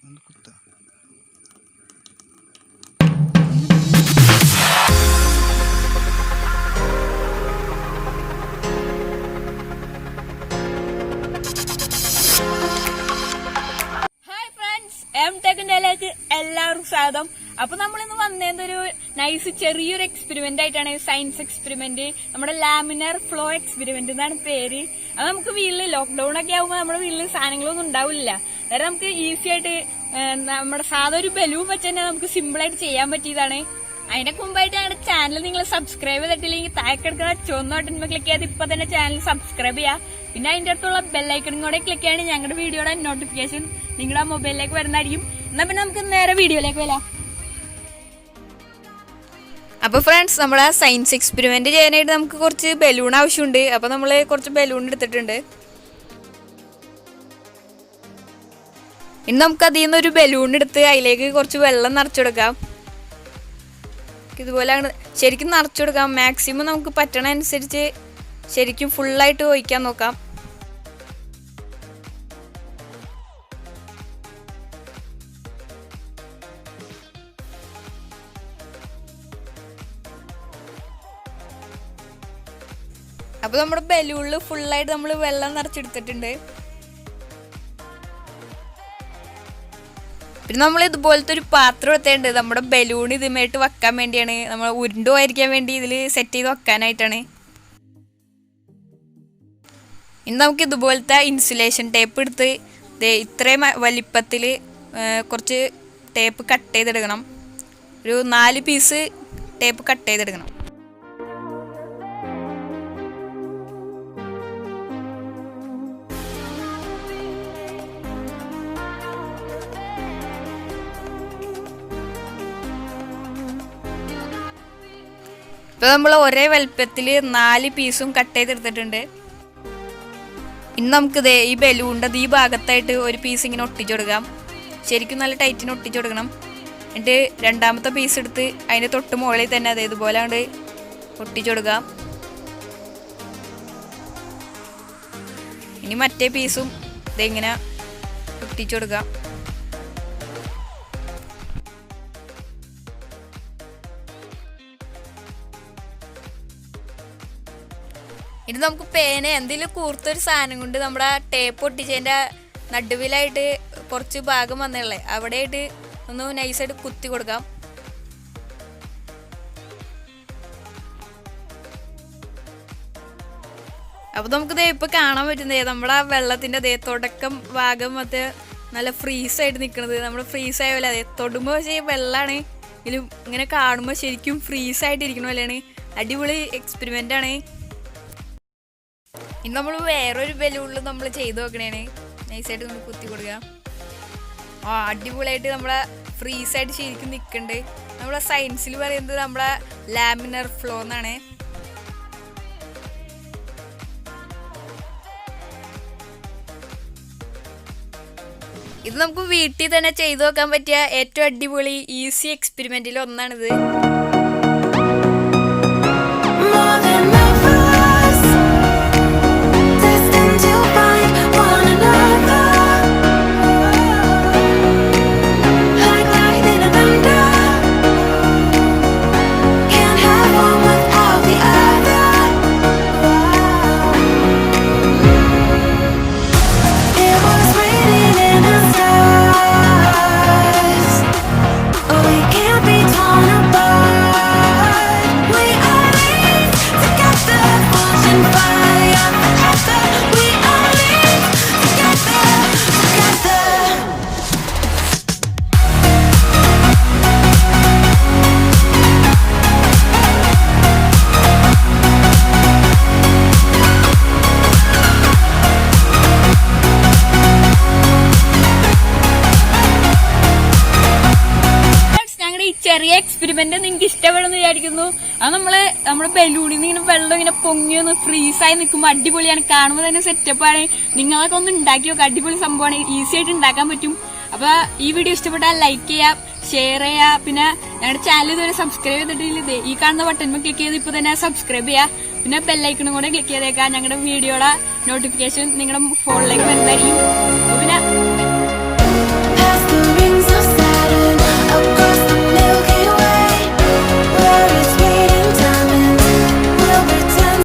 എല്ലാവർക്കും സ്വാഗതം. അപ്പൊ നമ്മളിന്ന് വന്നതൊരു നൈസ് ചെറിയൊരു എക്സ്പെരിമെന്റ് ആയിട്ടാണ്. സയൻസ് എക്സ്പെരിമെന്റ്, നമ്മുടെ ലാമിനാർ ഫ്ലോ എക്സ്പെരിമെന്റ് എന്നാണ് പേര്. അത് നമുക്ക് വീട്ടില് ലോക്ക്ഡൌൺ ഒക്കെ ആകുമ്പോൾ നമ്മുടെ വീട്ടില് സാധനങ്ങളൊന്നും ഉണ്ടാവില്ല. അതായത് നമുക്ക് ഈസി ആയിട്ട് നമ്മുടെ സാധാ ഒരു ബലൂൺ വെച്ച് തന്നെ നമുക്ക് സിമ്പിൾ ആയിട്ട് ചെയ്യാൻ പറ്റിയതാണ്. അതിന്റെ മുമ്പായിട്ട് ഞങ്ങളുടെ ചാനൽ നിങ്ങൾ സബ്സ്ക്രൈബ് ചെയ്തിട്ടില്ലെങ്കിൽ താഴെക്കിടക്കുന്ന ചുവന്ന ബട്ടൺ ക്ലിക്ക് ചെയ്ത് ഇപ്പൊ തന്നെ ചാനൽ സബ്സ്ക്രൈബ് ചെയ്യാം. പിന്നെ അതിന്റെ അടുത്തുള്ള ബെല്ലൈക്കണും കൂടെ ക്ലിക്ക് ചെയ്യാണ് ഞങ്ങളുടെ വീഡിയോയുടെ നോട്ടിഫിക്കേഷൻ നിങ്ങളുടെ മൊബൈലിലേക്ക് വരുന്നതായിരിക്കും. എന്നാ പിന്നെ നമുക്ക് നേരെ വീഡിയോയിലേക്ക് വരാം. അപ്പൊ ഫ്രണ്ട്സ്, നമ്മളെ സയൻസ് എക്സ്പെരിമെന്റ് ചെയ്യാനായിട്ട് നമുക്ക് കുറച്ച് ബലൂൺ ആവശ്യമുണ്ട്. അപ്പൊ നമ്മള് കുറച്ച് ബലൂൺ എടുത്തിട്ടുണ്ട്. ഇനി നമുക്ക് അതിൽ നിന്ന് ഒരു ബലൂൺ എടുത്ത് അതിലേക്ക് കുറച്ച് വെള്ളം നിറച്ചെടുക്കാം. ഇതുപോലെ ശരിക്കും നിറച്ചെടുക്കാം. മാക്സിമം നമുക്ക് പറ്റണ അനുസരിച്ച് ശരിക്കും ഫുള്ളായിട്ട് ഒഴിക്കാൻ നോക്കാം. അപ്പൊ നമ്മുടെ ബലൂണില് ഫുള്ളായിട്ട് നമ്മൾ വെള്ളം നിറച്ചെടുത്തിട്ടുണ്ട്. പിന്നെ നമ്മൾ ഇതുപോലത്തെ ഒരു പാത്രം എടുത്തിട്ടുണ്ട്. നമ്മുടെ ബലൂൺ ഇതുമായിട്ട് വെക്കാൻ വേണ്ടിയാണ്, നമ്മൾ ഉരുണ്ടു പോയിരിക്കാൻ വേണ്ടി ഇതിൽ സെറ്റ് ചെയ്ത് വെക്കാനായിട്ടാണ്. ഇനി നമുക്ക് ഇതുപോലത്തെ ഇൻസുലേഷൻ ടേപ്പ് എടുത്ത് ഇത്രയും വലിപ്പത്തിൽ കുറച്ച് ടേപ്പ് കട്ട് ചെയ്തെടുക്കണം. ഒരു 4 പീസ് ടേപ്പ് കട്ട് ചെയ്തെടുക്കണം. ഇപ്പൊ നമ്മൾ ഒരേ വലുപ്പത്തിൽ 4 പീസും കട്ട് ചെയ്തെടുത്തിട്ടുണ്ട്. ഇനി നമുക്ക് ഈ ബലൂണിന്റെ ഈ ഭാഗത്തായിട്ട് ഒരു പീസ് ഇങ്ങനെ ഒട്ടിച്ചു കൊടുക്കാം. ശരിക്കും നല്ല ടൈറ്റിന് ഒട്ടിച്ചു കൊടുക്കണം. എന്നിട്ട് രണ്ടാമത്തെ പീസ് എടുത്ത് അതിന്റെ തൊട്ട് മുകളിൽ തന്നെ ഇതുപോലെ അങ്ങോട്ട് ഒട്ടിച്ചു കൊടുക്കാം. ഇനി മറ്റേ പീസും ഇതെങ്ങനെ ഒട്ടിച്ചു കൊടുക്കാം. ഇനി നമുക്ക് പേന എന്തെങ്കിലും കൂർത്തൊരു സാധനം കൊണ്ട് നമ്മുടെ ടേപ്പ് ഒട്ടിച്ചതിൻ്റെ നടുവിലായിട്ട് കുറച്ച് ഭാഗം വന്നുള്ളേ അവിടെയായിട്ട് ഒന്ന് നൈസായിട്ട് കുത്തി കൊടുക്കാം. അപ്പൊ നമുക്ക് ഇപ്പൊ കാണാൻ പറ്റുന്നേ നമ്മുടെ വെള്ളത്തിന്റെ തുടക്കം ഭാഗം മറ്റേ നല്ല ഫ്രീസായിട്ട് നിൽക്കുന്നത്. നമ്മുടെ ഫ്രീസായ പോലെ അതെ തൊടുമ്പോൾ പക്ഷേ വെള്ളമാണ്, ഇതിലും ഇങ്ങനെ കാണുമ്പോൾ ശരിക്കും ഫ്രീസായിട്ട് ഇരിക്കണ പോലെയാണ്. അടിപൊളി എക്സ്പെരിമെന്റ് ആണ്. ഇനി നമ്മൾ വേറൊരു ബലൂണിൽ നമ്മൾ ചെയ്ത് നോക്കണേണ്. നൈസായിട്ട് നമ്മൾ കുത്തി കൊടുക്കുക. അടിപൊളിയായിട്ട് നമ്മളെ ഫ്രീസായിട്ട് ശരിക്കും നിൽക്കുന്നുണ്ട്. നമ്മളെ സയൻസിൽ പറയുന്നത് നമ്മളെ ലാമിനർ ഫ്ലോ എന്നാണ്. ഇത് നമുക്ക് വീട്ടിൽ തന്നെ ചെയ്തു നോക്കാൻ പറ്റിയ ഏറ്റവും അടിപൊളി ഈസി എക്സ്പെരിമെന്റിൽ ഒന്നാണിത്. ചെറിയ എക്സ്പെരിമെന്റ് നിങ്ങൾക്ക് ഇഷ്ടപ്പെടുമെന്ന് വിചാരിക്കുന്നു. അത് നമ്മുടെ ബലൂണിൽ നിന്ന് ഇങ്ങനെ വെള്ളം ഇങ്ങനെ പൊങ്ങിയൊന്ന് ഫ്രീസായി നിൽക്കുമ്പോൾ അടിപൊളിയാണ്. കാണുമ്പോൾ തന്നെ സെറ്റപ്പാണ്. നിങ്ങളൊക്കെ ഒന്ന് ഉണ്ടാക്കി നോക്കുക. അടിപൊളി സംഭവമാണ്. ഈസി ആയിട്ട് ഉണ്ടാക്കാൻ പറ്റും. അപ്പൊ ഈ വീഡിയോ ഇഷ്ടപ്പെട്ടാൽ ലൈക്ക് ചെയ്യാം, ഷെയർ ചെയ്യാം. പിന്നെ ഞങ്ങളുടെ ചാനൽ ഇതുവരെ സബ്സ്ക്രൈബ് ചെയ്തിട്ടില്ല, ഈ കാണുന്ന ബട്ടൺ ക്ലിക്ക് ചെയ്ത് ഇപ്പൊ തന്നെ സബ്സ്ക്രൈബ് ചെയ്യാം. പിന്നെ ബെല്ലൈക്കണും കൂടെ ക്ലിക്ക് ചെയ്തേക്കാം. ഞങ്ങളുടെ വീഡിയോയുടെ നോട്ടിഫിക്കേഷൻ നിങ്ങളുടെ ഫോണിലേക്ക് വരുന്നതായിരിക്കും.